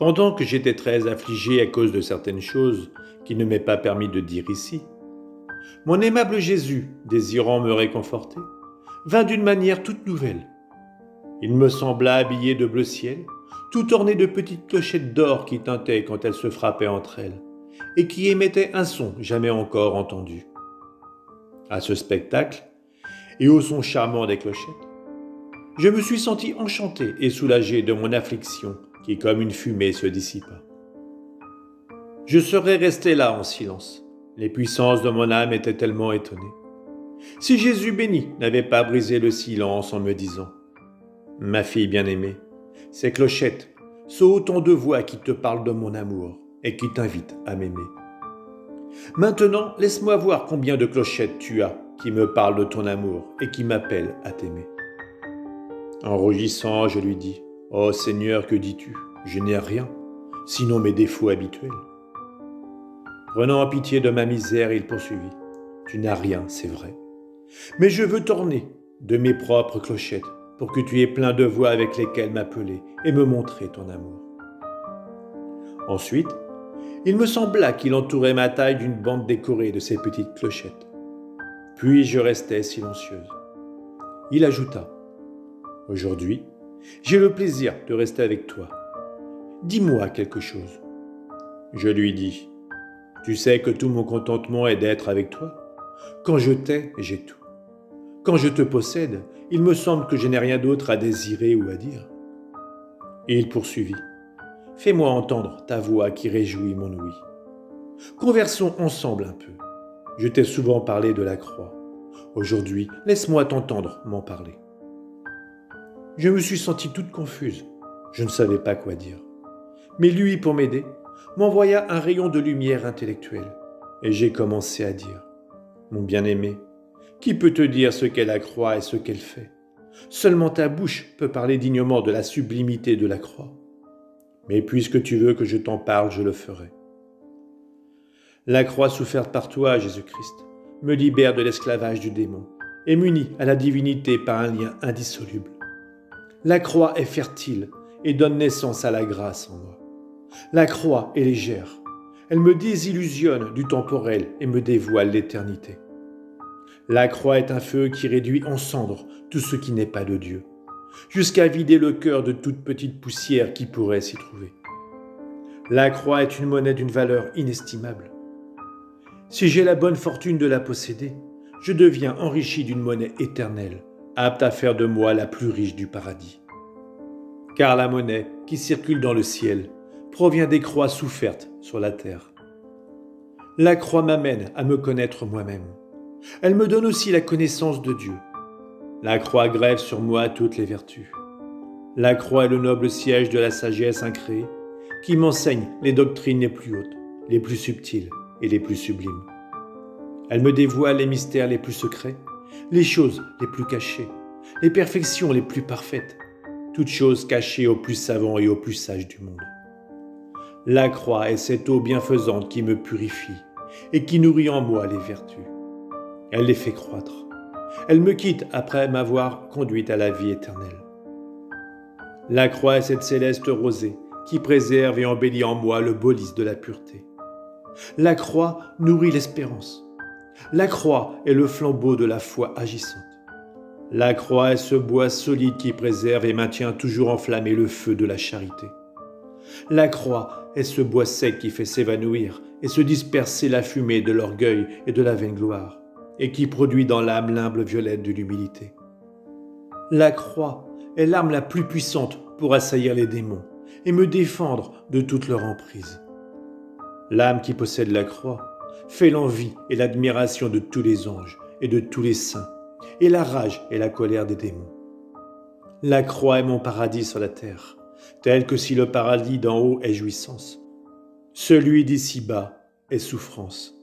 Pendant que j'étais très affligé à cause de certaines choses qu'il ne m'est pas permis de dire ici, mon aimable Jésus, désirant me réconforter, vint d'une manière toute nouvelle. Il me sembla habillé de bleu ciel, tout orné de petites clochettes d'or qui tintaient quand elles se frappaient entre elles, et qui émettaient un son jamais encore entendu. À ce spectacle, et au son charmant des clochettes, je me suis senti enchanté et soulagé de mon affliction qui comme une fumée se dissipa. Je serais resté là en silence. Les puissances de mon âme étaient tellement étonnées. Si Jésus béni n'avait pas brisé le silence en me disant « Ma fille bien-aimée, ces clochettes sont autant de voix qui te parlent de mon amour et qui t'invitent à m'aimer. Maintenant, laisse-moi voir combien de clochettes tu as qui me parlent de ton amour et qui m'appellent à t'aimer. » En rougissant, je lui dis « Oh Seigneur, que dis-tu? Je n'ai rien, sinon mes défauts habituels. » Prenant pitié de ma misère, il poursuivit « Tu n'as rien, c'est vrai. Mais je veux t'orner de mes propres clochettes pour que tu aies plein de voix avec lesquelles m'appeler et me montrer ton amour. » Ensuite, il me sembla qu'il entourait ma taille d'une bande décorée de ces petites clochettes. Puis je restais silencieuse. Il ajouta « Aujourd'hui, j'ai le plaisir de rester avec toi. Dis-moi quelque chose. » Je lui dis « Tu sais que tout mon contentement est d'être avec toi. Quand je t'ai, j'ai tout. Quand je te possède, il me semble que je n'ai rien d'autre à désirer ou à dire. » Et il poursuivit « Fais-moi entendre ta voix qui réjouit mon ouïe. Conversons ensemble un peu. Je t'ai souvent parlé de la croix. Aujourd'hui, laisse-moi t'entendre m'en parler. » Je me suis sentie toute confuse. Je ne savais pas quoi dire. Mais lui, pour m'aider, m'envoya un rayon de lumière intellectuelle. Et j'ai commencé à dire « Mon bien-aimé, qui peut te dire ce qu'est la croix et ce qu'elle fait? Seulement ta bouche peut parler dignement de la sublimité de la croix. Mais puisque tu veux que je t'en parle, je le ferai. La croix soufferte par toi, Jésus-Christ, me libère de l'esclavage du démon et m'unit à la divinité par un lien indissoluble. La croix est fertile et donne naissance à la grâce en moi. La croix est légère. Elle me désillusionne du temporel et me dévoile l'éternité. La croix est un feu qui réduit en cendres tout ce qui n'est pas de Dieu, jusqu'à vider le cœur de toute petite poussière qui pourrait s'y trouver. La croix est une monnaie d'une valeur inestimable. Si j'ai la bonne fortune de la posséder, je deviens enrichi d'une monnaie éternelle, apte à faire de moi la plus riche du paradis. Car la monnaie qui circule dans le ciel provient des croix souffertes sur la terre. La croix m'amène à me connaître moi-même. Elle me donne aussi la connaissance de Dieu. La croix grève sur moi toutes les vertus. La croix est le noble siège de la sagesse incréée qui m'enseigne les doctrines les plus hautes, les plus subtiles et les plus sublimes. Elle me dévoile les mystères les plus secrets, les choses les plus cachées, les perfections les plus parfaites, toutes choses cachées aux plus savants et aux plus sages du monde. La croix est cette eau bienfaisante qui me purifie et qui nourrit en moi les vertus. Elle les fait croître. Elle me quitte après m'avoir conduite à la vie éternelle. La croix est cette céleste rosée qui préserve et embellit en moi le beau lys de la pureté. La croix nourrit l'espérance. La croix est le flambeau de la foi agissante. La croix est ce bois solide qui préserve et maintient toujours enflammé le feu de la charité. La croix est ce bois sec qui fait s'évanouir et se disperser la fumée de l'orgueil et de la vaingloire, et qui produit dans l'âme l'humble violette de l'humilité. La croix est l'arme la plus puissante pour assaillir les démons et me défendre de toute leur emprise. L'âme qui possède la croix fait l'envie et l'admiration de tous les anges et de tous les saints, et la rage et la colère des démons. La croix est mon paradis sur la terre, tel que si le paradis d'en haut est jouissance, celui d'ici-bas est souffrance.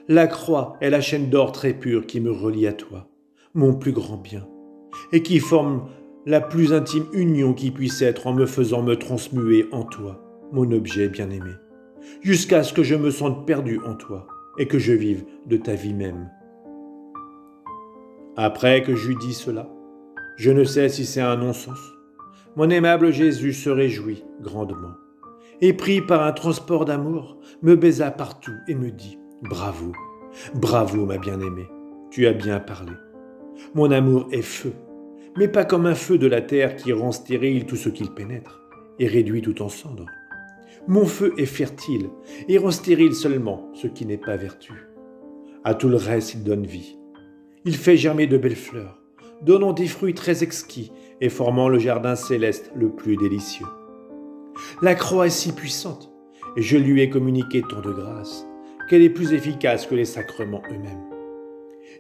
La croix est la chaîne d'or très pure qui me relie à toi, mon plus grand bien, et qui forme la plus intime union qui puisse être en me faisant me transmuer en toi, mon objet bien-aimé, jusqu'à ce que je me sente perdu en toi et que je vive de ta vie même. Après que j'eus dit cela, je ne sais si c'est un non-sens, mon aimable Jésus se réjouit grandement, et pris par un transport d'amour, me baisa partout et me dit « Bravo, bravo ma bien-aimée, tu as bien parlé. Mon amour est feu, mais pas comme un feu de la terre qui rend stérile tout ce qu'il pénètre et réduit tout en cendres. Mon feu est fertile et rend stérile seulement ce qui n'est pas vertu. À tout le reste, il donne vie. Il fait germer de belles fleurs, donnant des fruits très exquis et formant le jardin céleste le plus délicieux. La croix est si puissante, et je lui ai communiqué tant de grâce, qu'elle est plus efficace que les sacrements eux-mêmes.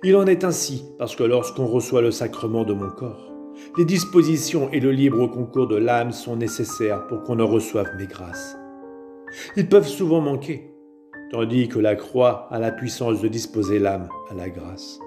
Il en est ainsi parce que lorsqu'on reçoit le sacrement de mon corps, les dispositions et le libre concours de l'âme sont nécessaires pour qu'on en reçoive mes grâces. Ils peuvent souvent manquer, tandis que la croix a la puissance de disposer l'âme à la grâce.